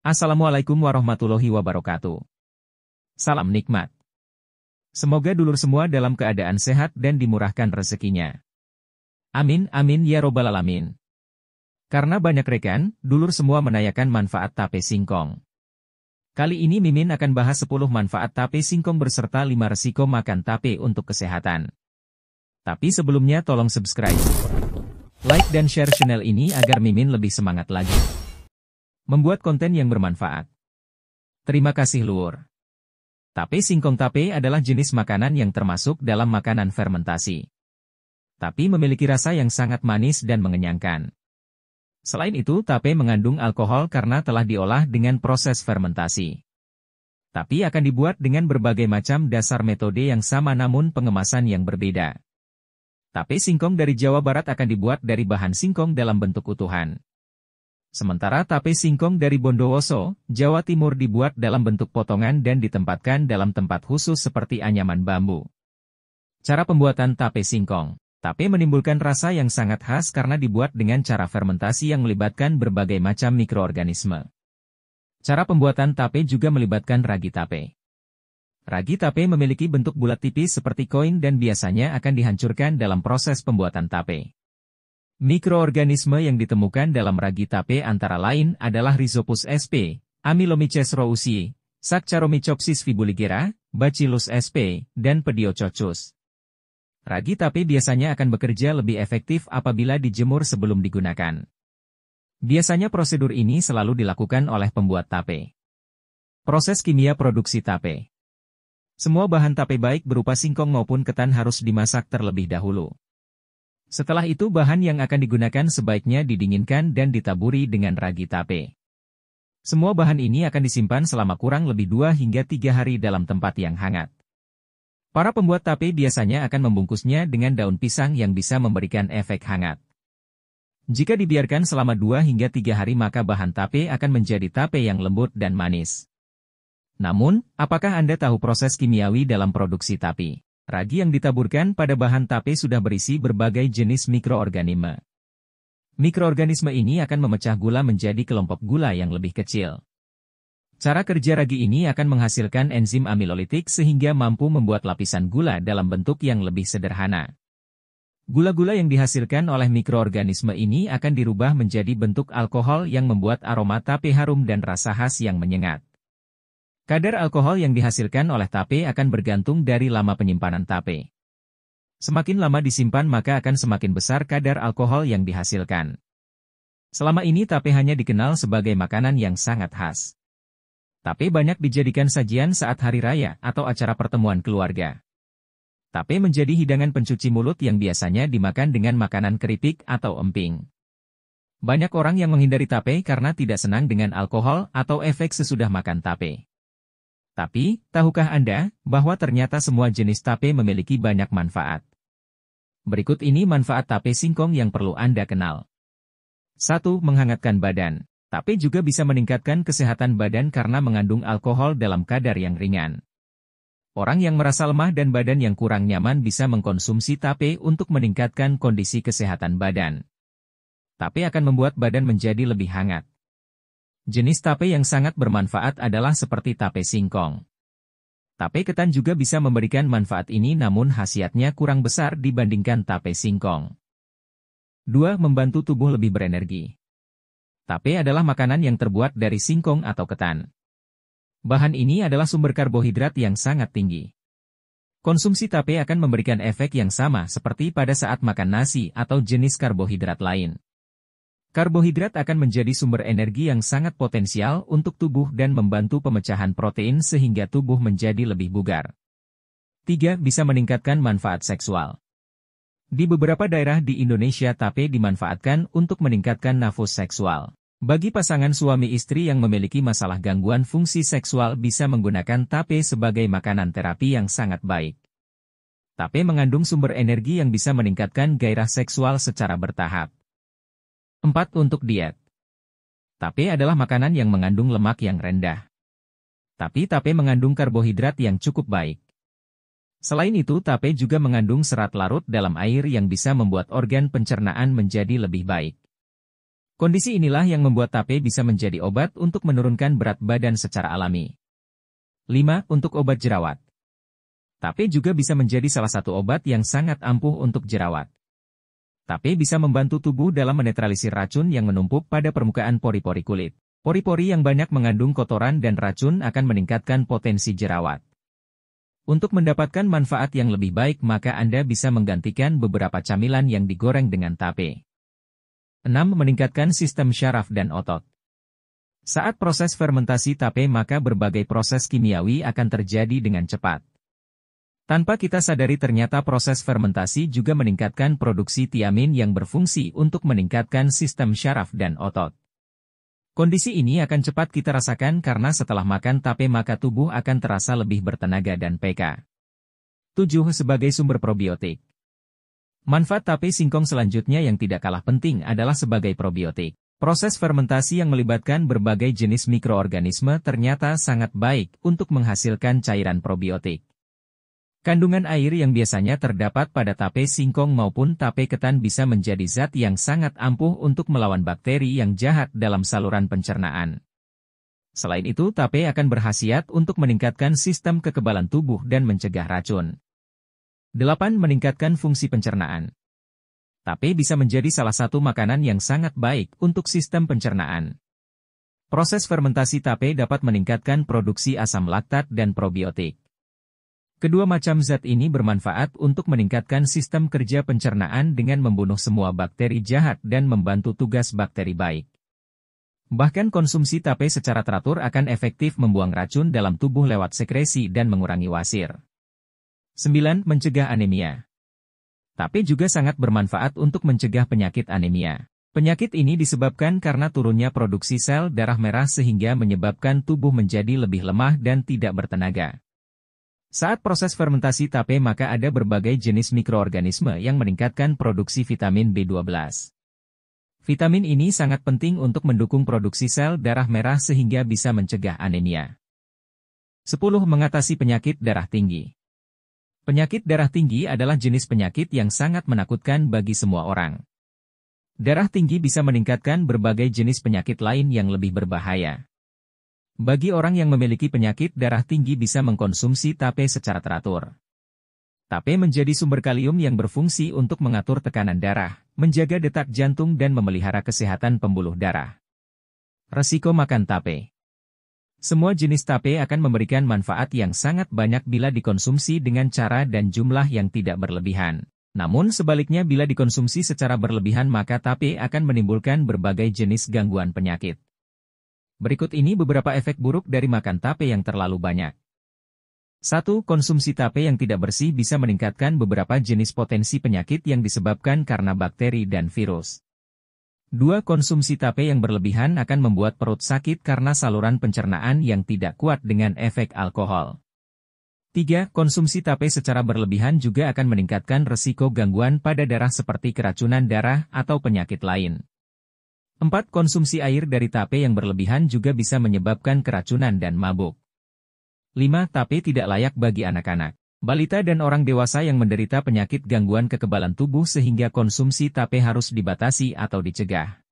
Assalamualaikum warahmatullahi wabarakatuh. Salam nikmat. Semoga dulur semua dalam keadaan sehat dan dimurahkan rezekinya. Amin, amin ya robbal alamin. Karena banyak rekan, dulur semua menanyakan manfaat tape singkong. Kali ini Mimin akan bahas 10 manfaat tape singkong berserta 5 resiko makan tape untuk kesehatan. Tapi sebelumnya tolong subscribe, like dan share channel ini agar Mimin lebih semangat lagi membuat konten yang bermanfaat. Terima kasih lur. Tape singkong adalah jenis makanan yang termasuk dalam makanan fermentasi. Tapi memiliki rasa yang sangat manis dan mengenyangkan. Selain itu, tape mengandung alkohol karena telah diolah dengan proses fermentasi. Tapi akan dibuat dengan berbagai macam dasar metode yang sama namun pengemasan yang berbeda. Tape singkong dari Jawa Barat akan dibuat dari bahan singkong dalam bentuk utuhan. Sementara tape singkong dari Bondowoso, Jawa Timur dibuat dalam bentuk potongan dan ditempatkan dalam tempat khusus seperti anyaman bambu. Cara pembuatan tape singkong. Tape menimbulkan rasa yang sangat khas karena dibuat dengan cara fermentasi yang melibatkan berbagai macam mikroorganisme. Cara pembuatan tape juga melibatkan ragi tape. Ragi tape memiliki bentuk bulat tipis seperti koin dan biasanya akan dihancurkan dalam proses pembuatan tape. Mikroorganisme yang ditemukan dalam ragi tape antara lain adalah Rhizopus sp, Amylomyces rousii, Saccharomycopsis fibuligera, Bacillus sp, dan Pediococcus. Ragi tape biasanya akan bekerja lebih efektif apabila dijemur sebelum digunakan. Biasanya prosedur ini selalu dilakukan oleh pembuat tape. Proses kimia produksi tape. Semua bahan tape baik berupa singkong maupun ketan harus dimasak terlebih dahulu. Setelah itu bahan yang akan digunakan sebaiknya didinginkan dan ditaburi dengan ragi tape. Semua bahan ini akan disimpan selama kurang lebih 2 hingga 3 hari dalam tempat yang hangat. Para pembuat tape biasanya akan membungkusnya dengan daun pisang yang bisa memberikan efek hangat. Jika dibiarkan selama 2 hingga 3 hari maka bahan tape akan menjadi tape yang lembut dan manis. Namun, apakah Anda tahu proses kimiawi dalam produksi tape? Ragi yang ditaburkan pada bahan tape sudah berisi berbagai jenis mikroorganisme. Mikroorganisme ini akan memecah gula menjadi kelompok gula yang lebih kecil. Cara kerja ragi ini akan menghasilkan enzim amilolitik sehingga mampu membuat lapisan gula dalam bentuk yang lebih sederhana. Gula-gula yang dihasilkan oleh mikroorganisme ini akan dirubah menjadi bentuk alkohol yang membuat aroma tape harum dan rasa khas yang menyengat. Kadar alkohol yang dihasilkan oleh tape akan bergantung dari lama penyimpanan tape. Semakin lama disimpan maka akan semakin besar kadar alkohol yang dihasilkan. Selama ini tape hanya dikenal sebagai makanan yang sangat khas. Tape banyak dijadikan sajian saat hari raya atau acara pertemuan keluarga. Tape menjadi hidangan pencuci mulut yang biasanya dimakan dengan makanan keripik atau emping. Banyak orang yang menghindari tape karena tidak senang dengan alkohol atau efek sesudah makan tape. Tapi, tahukah Anda bahwa ternyata semua jenis tape memiliki banyak manfaat? Berikut ini manfaat tape singkong yang perlu Anda kenal. 1. Menghangatkan badan. Tape juga bisa meningkatkan kesehatan badan karena mengandung alkohol dalam kadar yang ringan. Orang yang merasa lemah dan badan yang kurang nyaman bisa mengkonsumsi tape untuk meningkatkan kondisi kesehatan badan. Tape akan membuat badan menjadi lebih hangat. Jenis tape yang sangat bermanfaat adalah seperti tape singkong. Tape ketan juga bisa memberikan manfaat ini namun khasiatnya kurang besar dibandingkan tape singkong. 2. Membantu tubuh lebih berenergi. Tape adalah makanan yang terbuat dari singkong atau ketan. Bahan ini adalah sumber karbohidrat yang sangat tinggi. Konsumsi tape akan memberikan efek yang sama seperti pada saat makan nasi atau jenis karbohidrat lain. Karbohidrat akan menjadi sumber energi yang sangat potensial untuk tubuh dan membantu pemecahan protein sehingga tubuh menjadi lebih bugar. 3. Bisa meningkatkan manfaat seksual. Di beberapa daerah di Indonesia tape dimanfaatkan untuk meningkatkan nafsu seksual. Bagi pasangan suami istri yang memiliki masalah gangguan fungsi seksual bisa menggunakan tape sebagai makanan terapi yang sangat baik. Tape mengandung sumber energi yang bisa meningkatkan gairah seksual secara bertahap. 4. Untuk diet. Tape adalah makanan yang mengandung lemak yang rendah. Tapi tape mengandung karbohidrat yang cukup baik. Selain itu tape juga mengandung serat larut dalam air yang bisa membuat organ pencernaan menjadi lebih baik. Kondisi inilah yang membuat tape bisa menjadi obat untuk menurunkan berat badan secara alami. 5. Untuk obat jerawat. Tape juga bisa menjadi salah satu obat yang sangat ampuh untuk jerawat. Tape bisa membantu tubuh dalam menetralisir racun yang menumpuk pada permukaan pori-pori kulit. Pori-pori yang banyak mengandung kotoran dan racun akan meningkatkan potensi jerawat. Untuk mendapatkan manfaat yang lebih baik maka Anda bisa menggantikan beberapa camilan yang digoreng dengan tape. 6. Meningkatkan sistem syaraf dan otot. Saat proses fermentasi tape maka berbagai proses kimiawi akan terjadi dengan cepat. Tanpa kita sadari ternyata proses fermentasi juga meningkatkan produksi tiamin yang berfungsi untuk meningkatkan sistem syaraf dan otot. Kondisi ini akan cepat kita rasakan karena setelah makan tape maka tubuh akan terasa lebih bertenaga dan peka. 7. Sebagai sumber probiotik. Manfaat tape singkong selanjutnya yang tidak kalah penting adalah sebagai probiotik. Proses fermentasi yang melibatkan berbagai jenis mikroorganisme ternyata sangat baik untuk menghasilkan cairan probiotik. Kandungan air yang biasanya terdapat pada tape singkong maupun tape ketan bisa menjadi zat yang sangat ampuh untuk melawan bakteri yang jahat dalam saluran pencernaan. Selain itu, tape akan berkhasiat untuk meningkatkan sistem kekebalan tubuh dan mencegah racun. 8. Meningkatkan fungsi pencernaan. Tape bisa menjadi salah satu makanan yang sangat baik untuk sistem pencernaan. Proses fermentasi tape dapat meningkatkan produksi asam laktat dan probiotik. Kedua macam zat ini bermanfaat untuk meningkatkan sistem kerja pencernaan dengan membunuh semua bakteri jahat dan membantu tugas bakteri baik. Bahkan konsumsi tape secara teratur akan efektif membuang racun dalam tubuh lewat sekresi dan mengurangi wasir. 9. Mencegah anemia. Tape juga sangat bermanfaat untuk mencegah penyakit anemia. Penyakit ini disebabkan karena turunnya produksi sel darah merah sehingga menyebabkan tubuh menjadi lebih lemah dan tidak bertenaga. Saat proses fermentasi tape maka ada berbagai jenis mikroorganisme yang meningkatkan produksi vitamin B12. Vitamin ini sangat penting untuk mendukung produksi sel darah merah sehingga bisa mencegah anemia. 10. Mengatasi penyakit darah tinggi. Penyakit darah tinggi adalah jenis penyakit yang sangat menakutkan bagi semua orang. Darah tinggi bisa meningkatkan berbagai jenis penyakit lain yang lebih berbahaya. Bagi orang yang memiliki penyakit darah tinggi bisa mengkonsumsi tape secara teratur. Tape menjadi sumber kalium yang berfungsi untuk mengatur tekanan darah, menjaga detak jantung dan memelihara kesehatan pembuluh darah. Resiko makan tape. Semua jenis tape akan memberikan manfaat yang sangat banyak bila dikonsumsi dengan cara dan jumlah yang tidak berlebihan. Namun sebaliknya bila dikonsumsi secara berlebihan maka tape akan menimbulkan berbagai jenis gangguan penyakit. Berikut ini beberapa efek buruk dari makan tape yang terlalu banyak. 1. Konsumsi tape yang tidak bersih bisa meningkatkan beberapa jenis potensi penyakit yang disebabkan karena bakteri dan virus. 2. Konsumsi tape yang berlebihan akan membuat perut sakit karena saluran pencernaan yang tidak kuat dengan efek alkohol. 3. Konsumsi tape secara berlebihan juga akan meningkatkan resiko gangguan pada darah seperti keracunan darah atau penyakit lain. 4. Konsumsi air dari tape yang berlebihan juga bisa menyebabkan keracunan dan mabuk. 5. Tape tidak layak bagi anak-anak, balita dan orang dewasa yang menderita penyakit gangguan kekebalan tubuh sehingga konsumsi tape harus dibatasi atau dicegah.